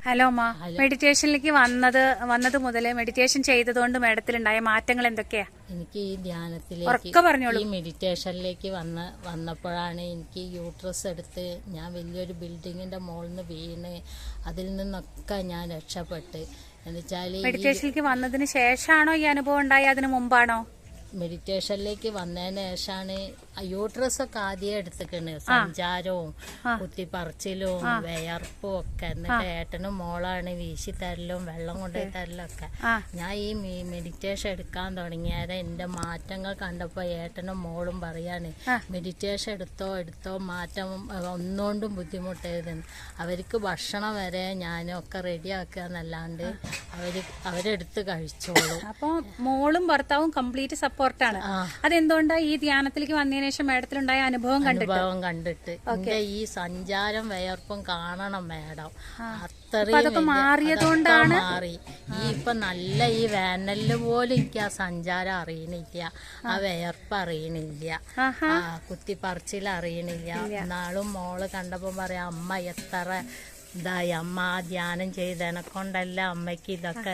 Hello അമ്മ, മെഡിറ്റേഷനിലേക്ക് വന്നത് മുതൽ മെഡിറ്റേഷൻ ചെയ്തതുകൊണ്ട് മേഡത്തിലുണ്ടായ മാറ്റങ്ങൾ എന്തൊക്കെയാ? എനിക്ക് ഈ ധ്യാനത്തിലേക്ക് ഈ മെഡിറ്റേഷനിലേക്ക് വന്നപ്പോഴാണ് എനിക്ക് യൂട്രസ് എടുത്ത് ഞാൻ വലിയൊരു ബിൽഡിങ്ങിന്റെ മുകളിൽ നിന്ന് വീണ് അതിൽ നിന്നൊക്കെ ഞാൻ രക്ഷപ്പെട്ട്. എന്നുവെച്ചാൽ മെഡിറ്റേഷനിലേക്ക് വന്നതിന് ശേഷമാണോ ഈ അനുഭവം ഉണ്ടായി, അതിന് മുമ്പാണോ? മെഡിറ്റേഷനിലേക്ക് വന്നതിന് ശേഷമാണ് യൂട്രസ് ഒക്കെ ആദ്യം എടുത്തിക്കണ്. സഞ്ചാരവും കുത്തിപ്പറിച്ചിലും വിയർപ്പും ഒക്കെ. എന്നിട്ട് ഏട്ടനും മോളാണ് വീശി തരലും വെള്ളം കൊണ്ടുപോയി തരലും ഒക്കെ. ഞാൻ ഈ മെഡിറ്റേഷൻ എടുക്കാൻ തുടങ്ങിയത് എന്റെ മാറ്റങ്ങൾ കണ്ടപ്പോ ഏട്ടനും മോളും പറയാണ്, മെഡിറ്റേഷൻ എടുത്തോ മാറ്റം ഒന്നുകൊണ്ടും ബുദ്ധിമുട്ടായിരുന്നു. അവർക്ക് ഭക്ഷണം വരെ ഞാനൊക്കെ റെഡിയാക്കുക എന്നല്ലാണ്ട് അവരെടുത്ത് കഴിച്ചോളൂ. അപ്പൊ മോളും ഭർത്താവും കംപ്ലീറ്റ് സപ്പോർട്ടാണ്. അതെന്തുകൊണ്ടാ ഈ ധ്യാനത്തിലേക്ക് വന്നതിന് ശേഷം മേഡത്തിലുണ്ടായ അനുഭവം കണ്ടിട്ട് എന്റെ ഈ സഞ്ചാരം വിയർപ്പും കാണണം മേഡം. അത്രയും മാറിയതുകൊണ്ടാണ് മാറി. ഇപ്പൊ നല്ല ഈ വേനലില് പോലും എനിക്ക് ആ സഞ്ചാരം അറിയണില്ല, ആ വിയർപ്പ് അറിയണില്ല, കുത്തിപ്പറിച്ചിൽ അറിയണില്ല. നാളും മോള് കണ്ടപ്പോ പറയാം, അമ്മ എത്ര ഇതായി, അമ്മ ആ ധ്യാനം ചെയ്തതിനെ കൊണ്ടല്ല അമ്മയ്ക്ക് ഇതൊക്കെ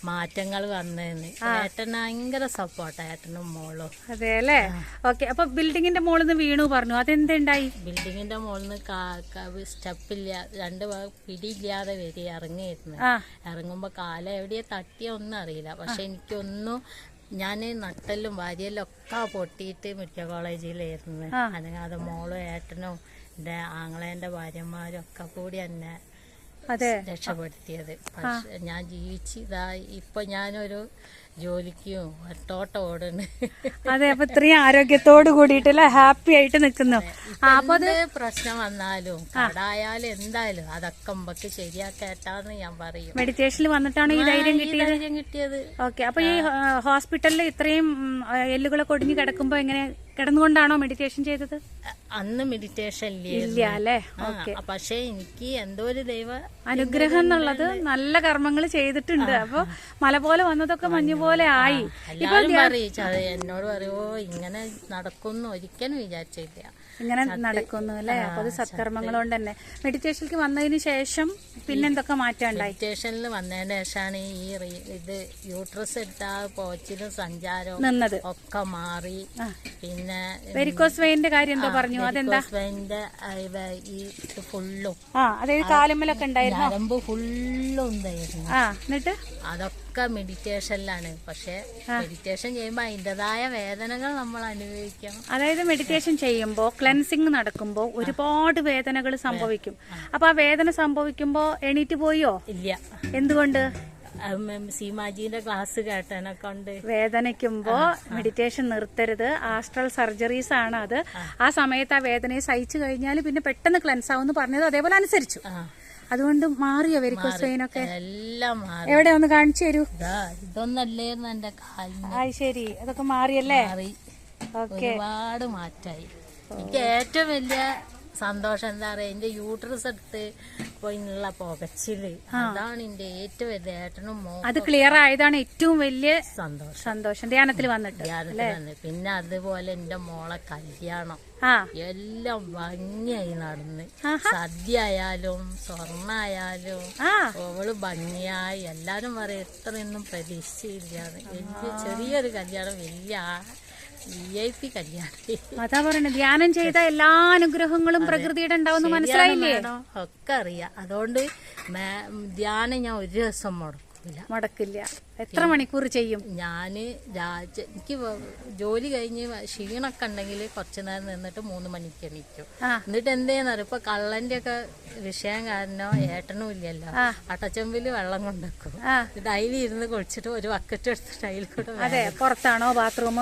മാറ്റങ്ങൾ വന്നതെന്ന്. ഏട്ടന് ഭയങ്കര സപ്പോർട്ടാ, ഏട്ടനും മോളും. അതെ അല്ലേ? ഓക്കെ. അപ്പൊ ബിൽഡിങ്ങിന്റെ മോളിൽ നിന്ന് വീണു പറഞ്ഞു, അതെന്തുണ്ടായി? ബിൽഡിങ്ങിന്റെ മോളിൽ നിന്ന് സ്റ്റെപ്പില്ല, രണ്ട് പിടിയില്ലാതെ വരി ഇറങ്ങിയിരുന്നു. ഇറങ്ങുമ്പോ കാലം എവിടെയാ തട്ടിയ ഒന്നും അറിയില്ല. പക്ഷെ എനിക്കൊന്നും ഞാൻ നട്ടലും വാരിയെല്ലാം ഒക്കെ പൊട്ടിയിട്ട് മെഡിക്കൽ കോളേജിലായിരുന്നു. അനങ്ങാതെ മോളും ഏട്ടനും എന്റെ ആങ്ങളേന്റെ ഭാര്യമാരും ഒക്കെ കൂടി എന്നെ രക്ഷപ്പെടുത്തിയത്. പക്ഷെ ഞാൻ ജീവിച്ചതാ. ഇപ്പൊ ഞാനൊരു ജോലിക്കും ഒട്ടോട്ടം ഓടുന്നു. അതെ, അപ്പൊ ഇത്രയും ആരോഗ്യത്തോട് കൂടിയിട്ടല്ലേ ഹാപ്പി ആയിട്ട് നിൽക്കുന്നു. അപ്പൊ പ്രശ്നം വന്നാലും കടായാലും എന്തായാലും അതൊക്കെ നമുക്ക് ശരിയാക്കേട്ടാന്ന് ഞാൻ പറയും. മെഡിറ്റേഷനിൽ വന്നിട്ടാണ് ഈ ധൈര്യം കിട്ടിയത്. ഓക്കെ. അപ്പൊ ഈ ഹോസ്പിറ്റലിൽ ഇത്രയും എല്ലുകളൊക്കെ ഒടിഞ്ഞു കിടക്കുമ്പോ എങ്ങനെ കിടന്നുകൊണ്ടാണോ മെഡിറ്റേഷൻ ചെയ്തത്? അന്ന് മെഡിറ്റേഷൻ ഇല്ല അല്ലേ? പക്ഷെ എനിക്ക് എന്തോ ഒരു ദൈവ അനുഗ്രഹം എന്നുള്ളത് നല്ല കർമ്മങ്ങൾ ചെയ്തിട്ടുണ്ട്. അപ്പൊ മല പോലെ വന്നതൊക്കെ മഞ്ഞു പോലെ ആയി. എല്ലാരും പറയിച്ചത് എന്നോട് പറയുമോ ഇങ്ങനെ നടക്കുന്നു, ഒരിക്കലും വിചാരിച്ചില്ല ഇങ്ങനെ നടക്കുന്നു അല്ലേ? അപ്പൊ അത് സത്കർമ്മങ്ങൾ കൊണ്ട് തന്നെ. മെഡിറ്റേഷനിലേക്ക് വന്നതിന് ശേഷം പിന്നെന്തൊക്കെ മാറ്റം ഉണ്ടായി? മെഡിറ്റേഷനിൽ വന്നതിന് ശേഷമാണ് ഇത് യൂട്രസ് എടുത്ത പോച്ചിലും സഞ്ചാരവും നിന്നത് ഒക്കെ മാറി. പിന്നെ വെരിക്കോസ് വെയിന്റെ കാര്യം എന്തോ പറഞ്ഞു, അതെന്താ? വെയിന്റെ ഈ ഫുള്ളും അതായത് കാലുമ്മലൊക്കെ ഉണ്ടായിരുന്നു, നരമ്പ് ഫുള്ളും ഉണ്ടായിരുന്നു. എന്നിട്ട് അതൊക്കെ മെഡിറ്റേഷനിലാണ്. പക്ഷെ മെഡിറ്റേഷൻ ചെയ്യുമ്പോ അതിൻ്റെതായ വേദനകൾ നമ്മൾ അനുഭവിക്കണം. അതായത് മെഡിറ്റേഷൻ ചെയ്യുമ്പോ ക്ലെൻസിങ് നടക്കുമ്പോ ഒരുപാട് വേദനകൾ സംഭവിക്കും. അപ്പൊ ആ വേദന സംഭവിക്കുമ്പോ എണീറ്റ് പോയോ? ഇല്ല. എന്തുകൊണ്ട്? സീമാജിന്റെ ക്ലാസ് കേട്ടനെ കൊണ്ട് വേദനിക്കുമ്പോ മെഡിറ്റേഷൻ നിർത്തരുത്, ആസ്ട്രൽ സർജറീസ് ആണ് അത്. ആ സമയത്ത് ആ വേദനയെ സഹിച്ചു കഴിഞ്ഞാൽ പിന്നെ പെട്ടെന്ന് ക്ലെൻസ് ആവുമെന്ന് പറഞ്ഞത് അതേപോലെ അനുസരിച്ചു. അതുകൊണ്ട് മാറിയോ വെരിക്കോസ് വെയിനൊക്കെ? എല്ലാം മാറി. എവിടെ ഒന്ന് കാണിച്ചു തരൂ. ഇതൊന്നല്ലേന്ന് എന്റെ കാലിന്. ശരി, അതൊക്കെ മാറിയല്ലേ? ഒരുപാട് മാറ്റായി. എനിക്ക് ഏറ്റവും വലിയ സന്തോഷം എന്താ പറയാ, എന്റെ യൂട്രസ് എടുത്ത് പോയിന്നുള്ള പുകച്ചില്, അതാണ് എന്റെ ഏറ്റവും വലിയ. ഏട്ടനും അത് ക്ലിയർ ആയതാണ് ഏറ്റവും വലിയ സന്തോഷം ധ്യാനത്തിൽ വന്നിട്ട്. പിന്നെ അതുപോലെ എന്റെ മോളെ കല്യാണം എല്ലാം ഭംഗിയായി നടന്ന്, സദ്യ ആയാലും സ്വർണ്ണായാലും അവള് ഭംഗിയായി. എല്ലാരും പറയും ഇത്രയൊന്നും പ്രതീക്ഷിച്ചില്ലാന്ന്. വലിയ ചെറിയൊരു കല്യാണം, വലിയ VIP കല്യാണം. അതാ പറയുന്നത്, ധ്യാനം ചെയ്ത എല്ലാ അനുഗ്രഹങ്ങളും പ്രകൃതിയുടെ ഉണ്ടാവുന്ന മനസ്സിലായില്ലേ? ഒക്കെ അറിയാം. അതുകൊണ്ട് ധ്യാനം ഞാൻ ഒരു ദിവസം മുടക്കില്ല. എത്ര മണിക്കൂർ ചെയ്യും? ഞാന് എനിക്ക് ജോലി കഴിഞ്ഞ് ക്ഷീണൊക്കെ ഉണ്ടെങ്കിൽ കുറച്ചു നേരം നിന്നിട്ട് 3 മണിക്ക് എണീക്കും. എന്നിട്ട് എന്തെയ്യുന്നറിയോ, ഇപ്പൊ കള്ളന്റെ ഒക്കെ വിഷയം കാരണം ഏട്ടനും ഇല്ലല്ലോ, അട്ടച്ചമ്പില് വെള്ളം കൊണ്ടുവെക്കും. ഡൈലി ഇരുന്ന് കുളിച്ചിട്ട് ഒരു ബക്കറ്റ് എടുത്തിട്ട് അതിൽ കൂടെ. പുറത്താണോ ബാത്റൂം?